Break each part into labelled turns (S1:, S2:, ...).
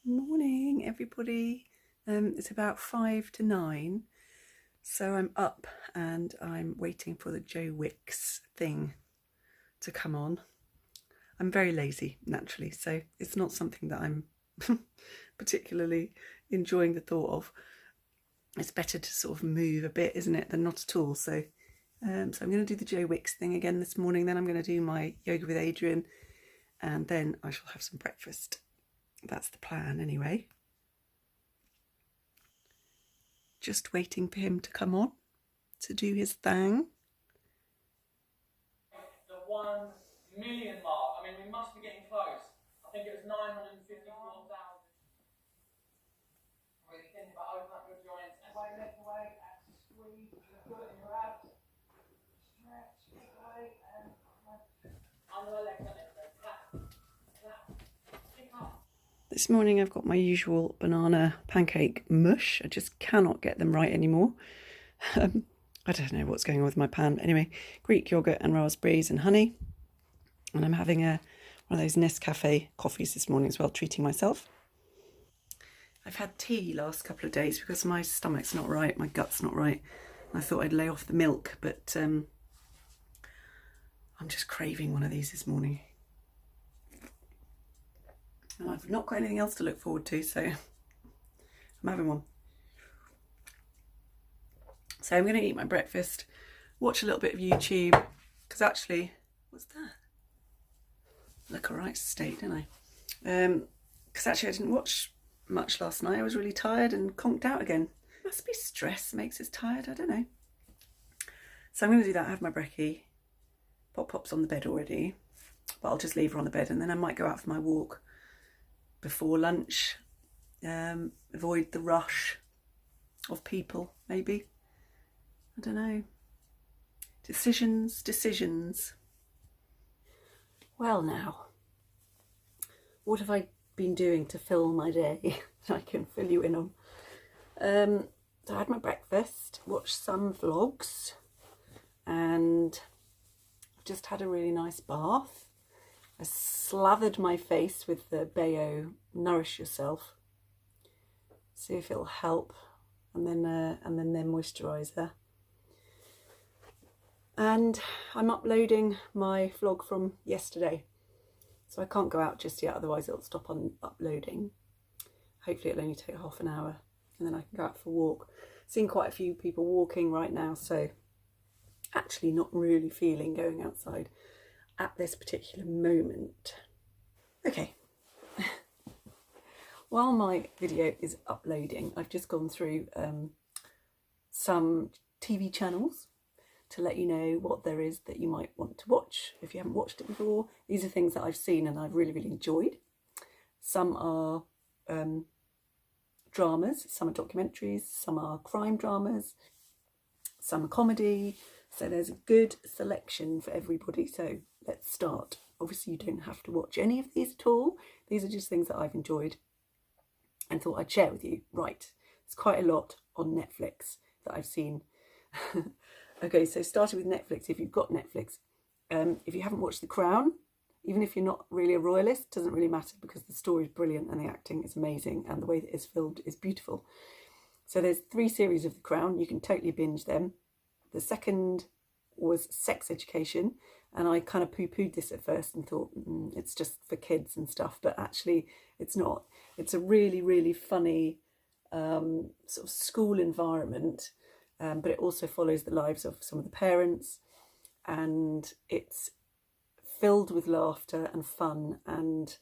S1: Morning, everybody. It's about 5 to 9, so I'm up and I'm waiting for the Joe Wicks thing to come on. I'm very lazy, naturally, so it's not something that I'm particularly enjoying the thought of. It's better to sort of move a bit, isn't it, than not at all. So I'm going to do the Joe Wicks thing again this morning. Then I'm going to do my yoga with Adrian, and then I shall have some breakfast. That's the plan, anyway. Just waiting for him to come on to do his thing.
S2: The 1 million mark. I mean, we must be getting close. I think it was 954,000. Really think about open up your joints. Away, lift away, and squeeze. Feel it in your abs. Stretch, lift away, and under the legs, clap, clap, kick up.
S1: This morning I've got my usual banana pancake mush. I just cannot get them right anymore. I don't know what's going on with my pan. Anyway, Greek yogurt and raspberries and honey. And I'm having one of those Nescafe coffees this morning as well, treating myself. I've had tea last couple of days because my stomach's not right, my gut's not right. I thought I'd lay off the milk, but I'm just craving one of these this morning. And I've not got anything else to look forward to, so I'm having one. So I'm going to eat my breakfast, watch a little bit of YouTube, because actually, what's that? Look all right state, don't I? Because actually I didn't watch much last night. I was really tired and conked out again. Must be stress makes us tired, I don't know. So I'm going to do that, have my brekkie. Pop's on the bed already, but I'll just leave her on the bed, and then I might go out for my walk before lunch. Avoid the rush of people, maybe. I don't know. Decisions. Well now, what have I been doing to fill my day? I can fill you in on. So I had my breakfast, watched some vlogs, and I've just had a really nice bath. I slathered my face with the Bayo Nourish Yourself. See if it'll help, and then their moisturiser. And I'm uploading my vlog from yesterday, so I can't go out just yet, otherwise it'll stop on uploading. Hopefully it'll only take half an hour, and then I can go out for a walk. Seeing quite a few people walking right now, so actually not really feeling going outside at this particular moment. Okay. While my video is uploading, I've just gone through some TV channels to let you know what there is that you might want to watch if you haven't watched it before. These are things that I've seen and I've really enjoyed. Some are dramas, some are documentaries, some are crime dramas, some are comedy. So there's a good selection for everybody. So let's start. Obviously you don't have to watch any of these at all. These are just things that I've enjoyed and thought I'd share with you. Right, there's quite a lot on Netflix that I've seen. Okay, so starting with Netflix, if you've got Netflix, if you haven't watched The Crown, even if you're not really a royalist, doesn't really matter because the story is brilliant and the acting is amazing and the way that it's filmed is beautiful. So there's 3 series of The Crown. You can totally binge them. The second was Sex Education, and I kind of poo-pooed this at first and thought it's just for kids and stuff, but actually it's not. It's a really funny sort of school environment, but it also follows the lives of some of the parents, and it's filled with laughter and fun, and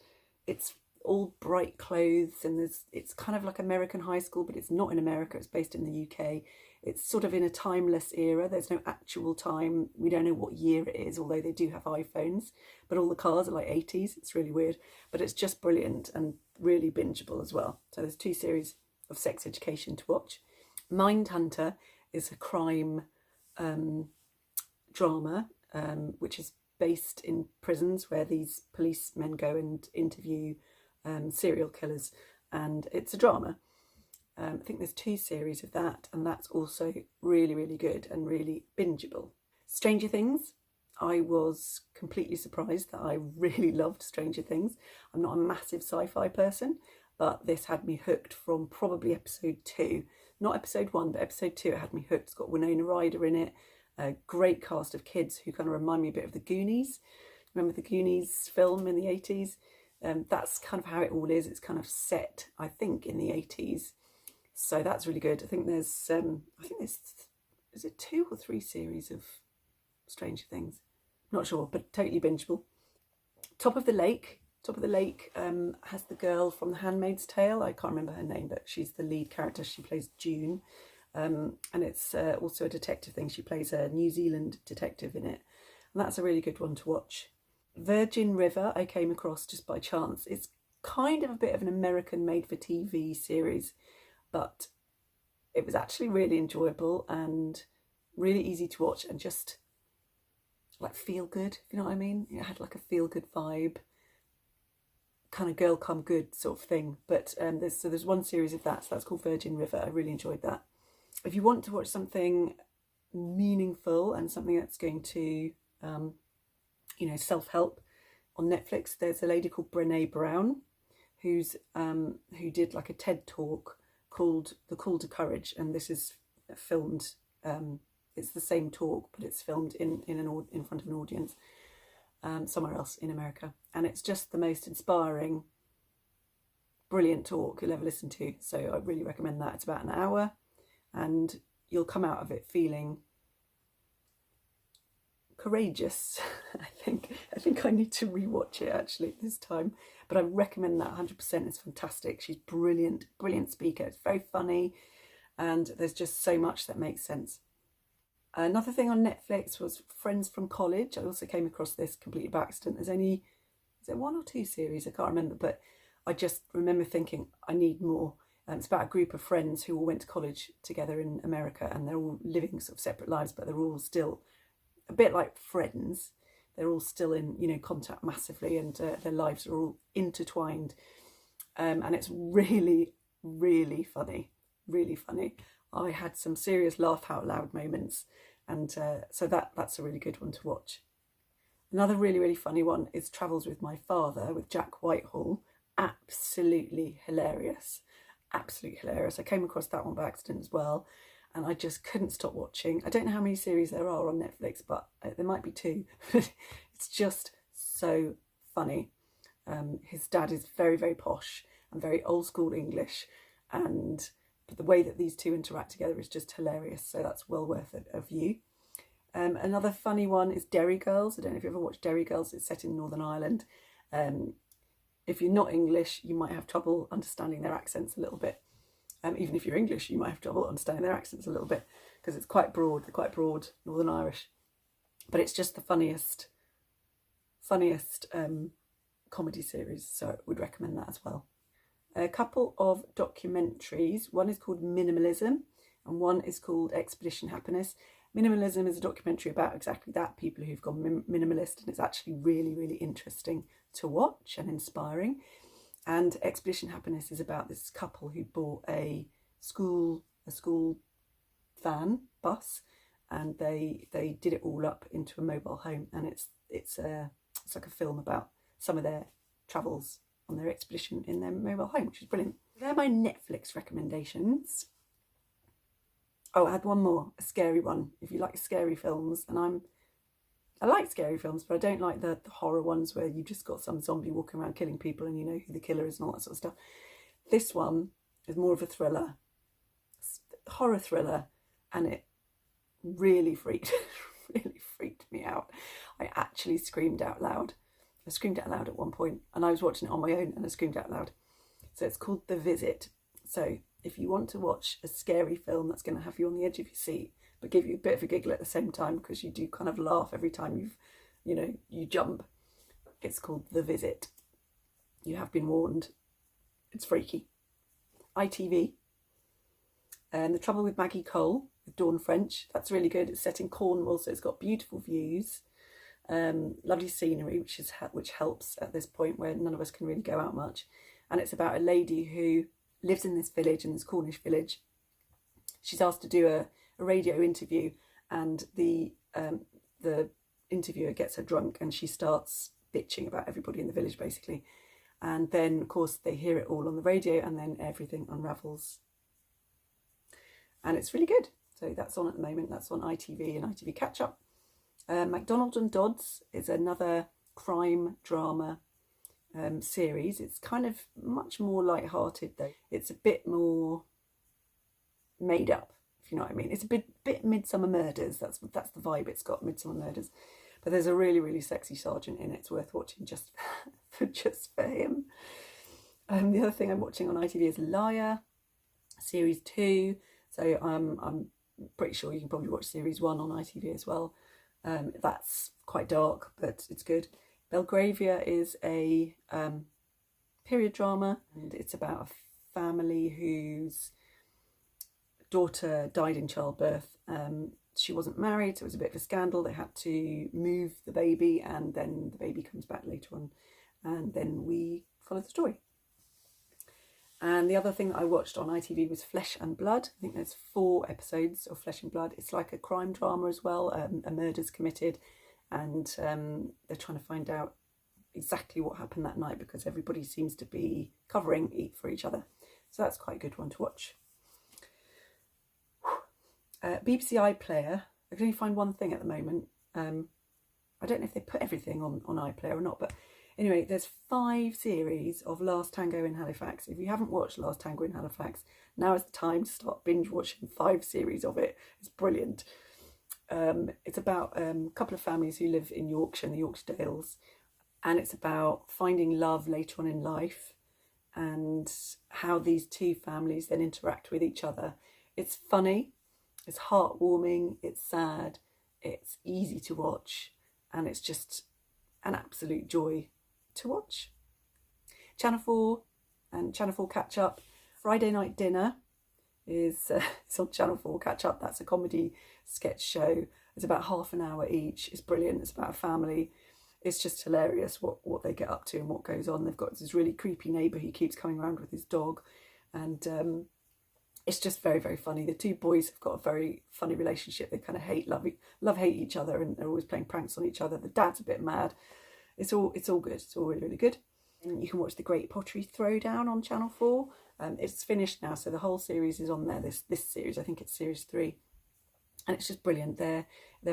S1: it's all bright clothes, and it's kind of like American high school, but it's not in America, it's based in the UK. It's sort of in a timeless era. There's no actual time. We don't know what year it is, although they do have iPhones, but all the cars are like 80s. It's really weird, but it's just brilliant and really bingeable as well. So there's 2 series of Sex Education to watch. Mindhunter is a crime drama, which is based in prisons where these policemen go and interview serial killers, and it's a drama. I think there's 2 series of that, and that's also really good and really bingeable. Stranger Things, I was completely surprised that I really loved Stranger Things. I'm not a massive sci-fi person, but this had me hooked from probably episode 2. Not episode 1, but episode 2, it had me hooked. It's got Winona Ryder in it, a great cast of kids who kind of remind me a bit of the Goonies. Remember the Goonies film in the 80s? That's kind of how it all is. It's kind of set, I think, in the 80s. So that's really good. I think there's, is it 2 or 3 series of Stranger Things? Not sure, but totally bingeable. Top of the Lake has the girl from The Handmaid's Tale. I can't remember her name, but she's the lead character. She plays June. And it's also a detective thing. She plays a New Zealand detective in it. And that's a really good one to watch. Virgin River, I came across just by chance. It's kind of a bit of an American made-for-TV series, but it was actually really enjoyable and really easy to watch and just like feel good, if you know what I mean. It had like a feel good vibe, kind of girl come good sort of thing. But there's one series of that, so that's called Virgin River. I really enjoyed that. If you want to watch something meaningful and something that's going to self-help, on Netflix there's a lady called Brené Brown who did like a TED talk called The Call to Courage, and this is filmed, it's the same talk but it's filmed in front of an audience somewhere else in America, and it's just the most inspiring, brilliant talk you'll ever listen to. So I really recommend that. It's about an hour and you'll come out of it feeling courageous. I think I need to rewatch it actually this time, but I recommend that 100%. It's fantastic. She's brilliant speaker. It's very funny and there's just so much that makes sense. Another thing on Netflix was Friends from College. I also came across this completely by accident. Is it 1 or 2 series? I can't remember, but I just remember thinking I need more. It's about a group of friends who all went to college together in America, and they're all living sort of separate lives, but they're all still a bit like friends. They're all still in, contact massively, and their lives are all intertwined. And it's really, really funny, really funny. I had some serious laugh out loud moments, and so that's a really good one to watch. Another really, really funny one is Travels with My Father with Jack Whitehall. Absolutely hilarious. Absolutely hilarious. I came across that one by accident as well, and I just couldn't stop watching. I don't know how many series there are on Netflix, but there might be 2. It's just so funny. His dad is very, very posh and very old school English, but the way that these two interact together is just hilarious. So that's well worth a view. Another funny one is Derry Girls. I don't know if you ever watched Derry Girls. It's set in Northern Ireland. If you're not English, you might have trouble understanding their accents a little bit. Even if you're English, you might have trouble understanding their accents a little bit because it's quite broad. They're quite broad Northern Irish. But it's just the funniest comedy series. So I would recommend that as well. A couple of documentaries. One is called Minimalism and one is called Expedition Happiness. Minimalism is a documentary about exactly that, people who've gone minimalist, and it's actually really, really interesting to watch and inspiring. And Expedition Happiness is about this couple who bought a school van bus, and they did it all up into a mobile home, and it's like a film about some of their travels on their expedition in their mobile home, which is brilliant. They're my Netflix recommendations. Oh, I had one more, a scary one. If you like scary films, and I like scary films, but I don't like the horror ones where you've just got some zombie walking around killing people and you know who the killer is and all that sort of stuff. This one is more of a thriller, horror thriller, and it really freaked me out. I actually screamed out loud. I screamed out loud at one point, and I was watching it on my own and I screamed out loud. So it's called The Visit. So if you want to watch a scary film that's going to have you on the edge of your seat, but give you a bit of a giggle at the same time, because you do kind of laugh every time you jump, it's called The Visit. You have been warned. It's freaky. ITV. And The Trouble with Maggie Cole with Dawn French. That's really good. It's set in Cornwall, so it's got beautiful views, lovely scenery, which helps at this point where none of us can really go out much. And it's about a lady who lives in this village, in this Cornish village. She's asked to do a radio interview, and the interviewer gets her drunk and she starts bitching about everybody in the village basically, And then, of course, they hear it all on the radio, and then everything unravels. And it's really good. So that's on at the moment. That's on ITV and ITV Catch Up. MacDonald and Dodds is another crime drama series. It's kind of much more light-hearted, though. It's a bit more made up, if you know what I mean. It's a bit Midsummer Murders. That's the vibe it's got, Midsummer Murders. But there's a really, really sexy sergeant in it. It's worth watching just for him. The other thing I'm watching on ITV is Liar, Series 2. So I'm pretty sure you can probably watch Series 1 on ITV as well. That's quite dark, but it's good. Belgravia is a period drama, and it's about a family whose daughter died in childbirth. She wasn't married, so it was a bit of a scandal. They had to move the baby, and then the baby comes back later on, and then we follow the story. And the other thing that I watched on ITV was Flesh and Blood. I think there's 4 episodes of Flesh and Blood. It's like a crime drama as well. A murder's committed, and they're trying to find out exactly what happened that night, because everybody seems to be covering for each other. So that's quite a good one to watch. BBC iPlayer, I can only find one thing at the moment. I don't know if they put everything on iPlayer or not, but anyway, there's 5 series of Last Tango in Halifax. If you haven't watched Last Tango in Halifax, now is the time to start binge watching 5 series of it. It's brilliant. It's about a couple of families who live in Yorkshire, in the Yorkshire Dales, and it's about finding love later on in life and how these 2 families then interact with each other. It's funny. It's heartwarming, it's sad, it's easy to watch, and it's just an absolute joy to watch. Channel 4 and Channel 4 Catch Up. Friday Night Dinner is it's on Channel 4 Catch Up. That's a comedy sketch show. It's about half an hour each. It's brilliant. It's about a family. It's just hilarious what they get up to and what goes on. They've got this really creepy neighbour who keeps coming around with his dog, and it's just very, very funny. The 2 boys have got a very funny relationship. They kind of love-hate each other, and they're always playing pranks on each other. The dad's a bit mad. It's all good. It's all really, really good. And you can watch The Great Pottery Throwdown on Channel 4. It's finished now, so the whole series is on there. This series, I think it's Series 3. And it's just brilliant. They're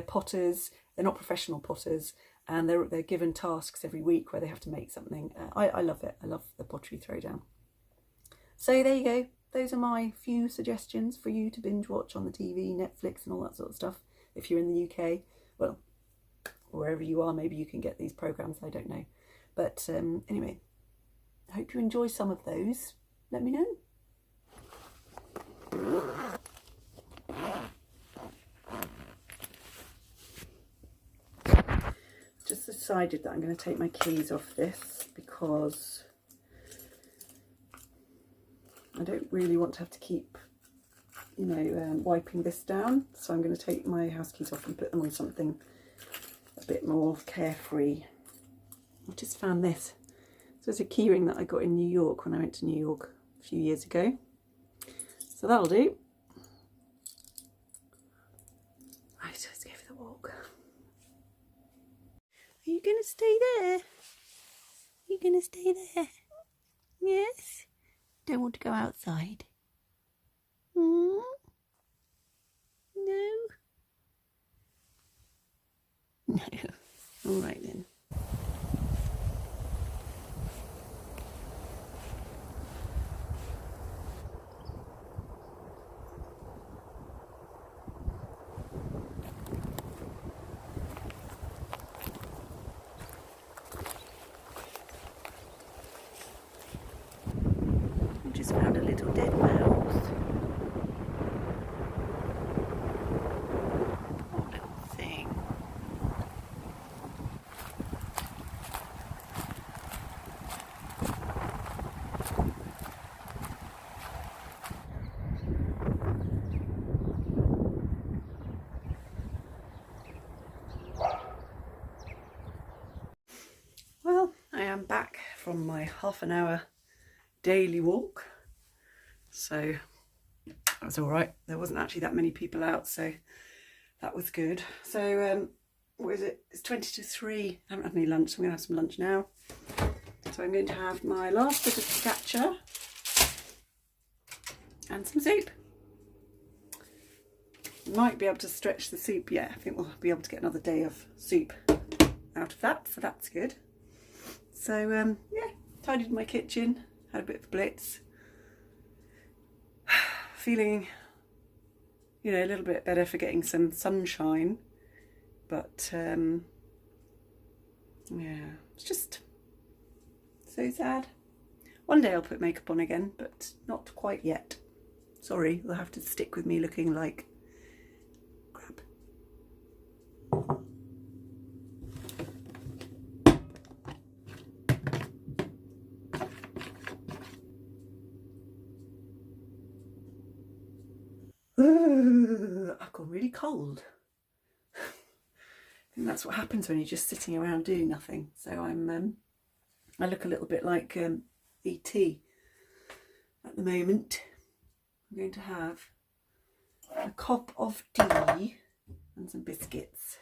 S1: potters. They're not professional potters, and they're given tasks every week where they have to make something. I love it. I love the Pottery Throwdown. So there you go. Those are my few suggestions for you to binge watch on the TV, Netflix and all that sort of stuff. If you're in the UK, well, wherever you are, maybe you can get these programmes, I don't know. But anyway, I hope you enjoy some of those. Let me know. Just decided that I'm going to take my keys off this because I don't really want to have to keep, wiping this down. So I'm going to take my house keys off and put them on something a bit more carefree. I just found this. So it's a keyring that I got in New York when I went to New York a few years ago. So that'll do. Right, so let's go for the walk. Are you going to stay there? Are you going to stay there? Yes? Don't want to go outside? No? No. All right then. Just found a little dead mouse. Poor little thing. Well, I am back from my half-an-hour daily walk, so that was all right. There wasn't actually that many people out, so that was good. So what is it? It's 20 to 3. I haven't had any lunch, so I'm gonna have some lunch now. So I'm going to have my last bit of focaccia and some soup. Might be able to stretch the soup, yeah, I think we'll be able to get another day of soup out of that, so that's good. So yeah, tidied my kitchen, had a bit of a blitz. Feeling, you know, a little bit better for getting some sunshine, but yeah, it's just so sad. One day I'll put makeup on again, but not quite yet. Sorry, you'll have to stick with me looking like crap. I've gone really cold. I think that's what happens when you're just sitting around doing nothing. So I look a little bit like E.T. at the moment. I'm going to have a cup of tea and some biscuits.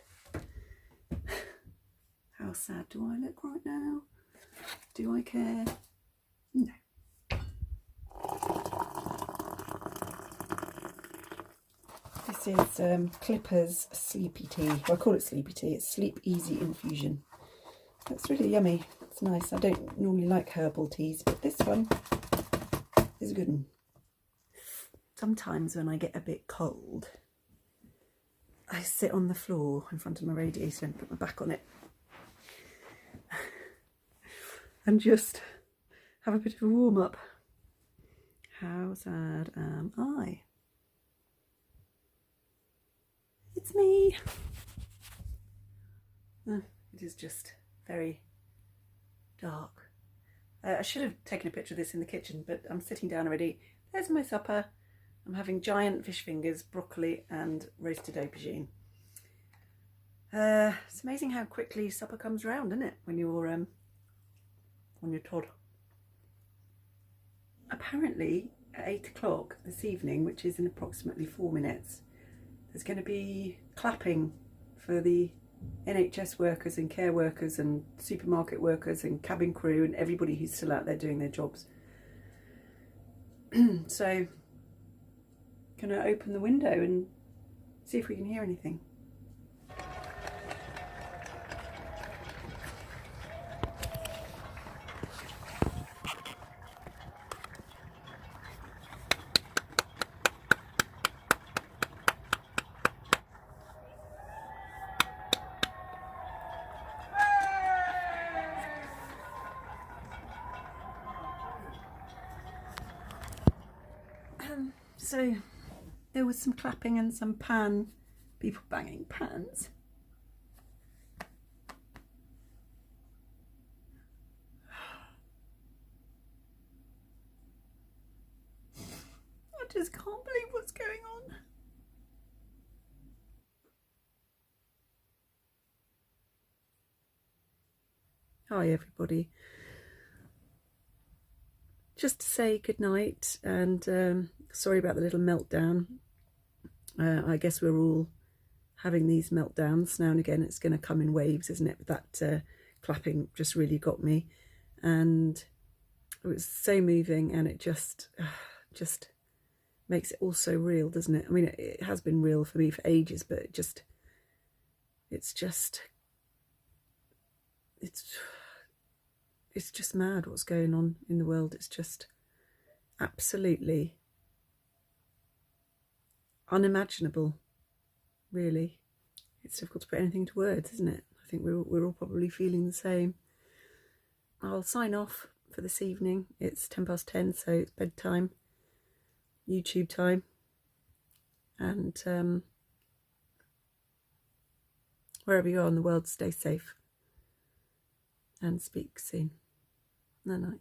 S1: How sad do I look right now? Do I care? No. This is Clipper's Sleepy Tea. Well, I call it Sleepy Tea. It's Sleep Easy Infusion. That's really yummy. It's nice. I don't normally like herbal teas, but this one is a good one. Sometimes when I get a bit cold, I sit on the floor in front of my radiator and put my back on it and just have a bit of a warm up. How sad am I? It's me. It is just very dark. I should have taken a picture of this in the kitchen, but I'm sitting down already. There's my supper. I'm having giant fish fingers, broccoli and roasted aubergine. It's amazing how quickly supper comes round, isn't it, when you're todd. Apparently at 8 o'clock this evening, which is in approximately 4 minutes, there's going to be clapping for the NHS workers and care workers and supermarket workers and cabin crew and everybody who's still out there doing their jobs. So, gonna open the window and see if we can hear anything. So there was some clapping and some people banging pans. I just can't believe what's going on. Hi everybody. Just to say good night and sorry about the little meltdown. I guess we're all having these meltdowns now and again. It's going to come in waves, isn't it? But that clapping just really got me, and it was so moving, and it just makes it all so real, doesn't it? I mean, it has been real for me for ages, but it's just mad what's going on in the world. It's just absolutely unimaginable, really. It's difficult to put anything to words, isn't it? I think we're all probably feeling the same. I'll sign off for this evening. It's 10:10, so it's bedtime, YouTube time, and wherever you are in the world, stay safe and speak soon. Night night.